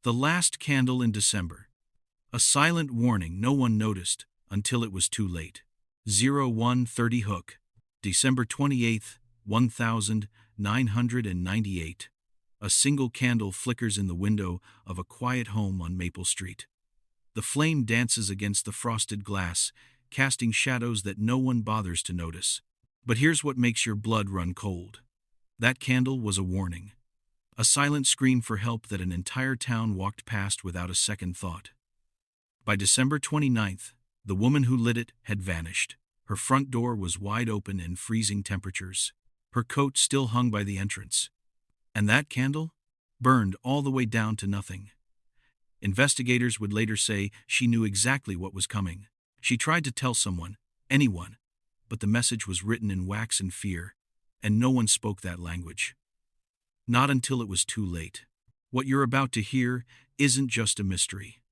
The last candle in December. A silent warning no one noticed until it was too late. 0130 Hook. December 28th, 1998. A single candle flickers in the window of a quiet home on Maple Street. The flame dances against the frosted glass, casting shadows that no one bothers to notice. But here's what makes your blood run cold. That candle was a warning. A silent scream for help that an entire town walked past without a second thought. By December 29th, the woman who lit it had vanished. Her front door was wide open in freezing temperatures. Her coat still hung by the entrance. And that candle? Burned all the way down to nothing. Investigators would later say she knew exactly what was coming. She tried to tell someone, anyone, but the message was written in wax and fear, and no one spoke that language. Not until it was too late. What you're about to hear isn't just a mystery.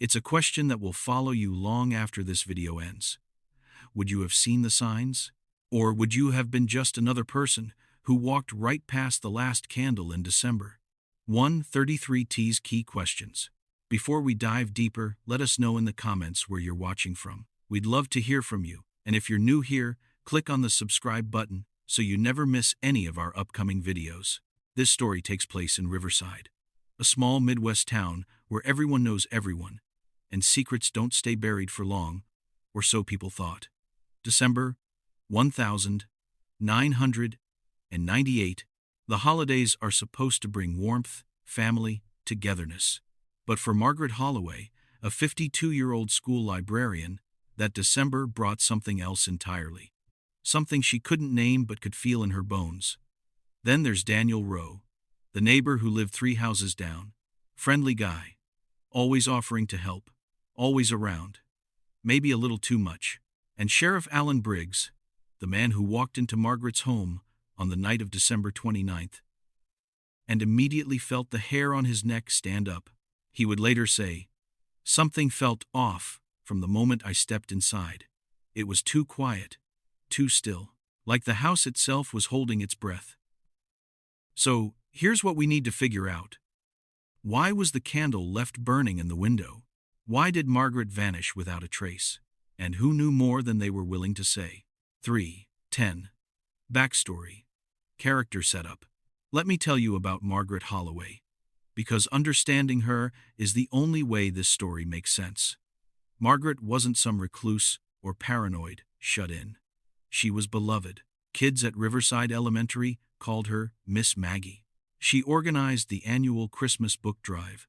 It's a question that will follow you long after this video ends. Would you have seen the signs? Or would you have been just another person who walked right past the last candle in December? 133T's key questions. Before we dive deeper, let us know in the comments where you're watching from. We'd love to hear from you, and if you're new here, click on the subscribe button so you never miss any of our upcoming videos. This story takes place in Riverside, a small Midwest town where everyone knows everyone, and secrets don't stay buried for long, or so people thought. December 1998. The holidays are supposed to bring warmth, family, togetherness. But for Margaret Holloway, a 52-year-old school librarian, that December brought something else entirely. Something she couldn't name but could feel in her bones. Then there's Daniel Rowe, the neighbor who lived 3 houses down. Friendly guy, always offering to help, always around. Maybe a little too much. And Sheriff Alan Briggs, the man who walked into Margaret's home on the night of December 29th, and immediately felt the hair on his neck stand up. He would later say, "Something felt off from the moment I stepped inside. It was too quiet, too still, like the house itself was holding its breath." So, here's what we need to figure out. Why was the candle left burning in the window? Why did Margaret vanish without a trace? And who knew more than they were willing to say? 3.10. Backstory. Character setup. Let me tell you about Margaret Holloway, because understanding her is the only way this story makes sense. Margaret wasn't some recluse or paranoid shut-in. She was beloved. Kids at Riverside Elementary called her Miss Maggie. She organized the annual Christmas book drive,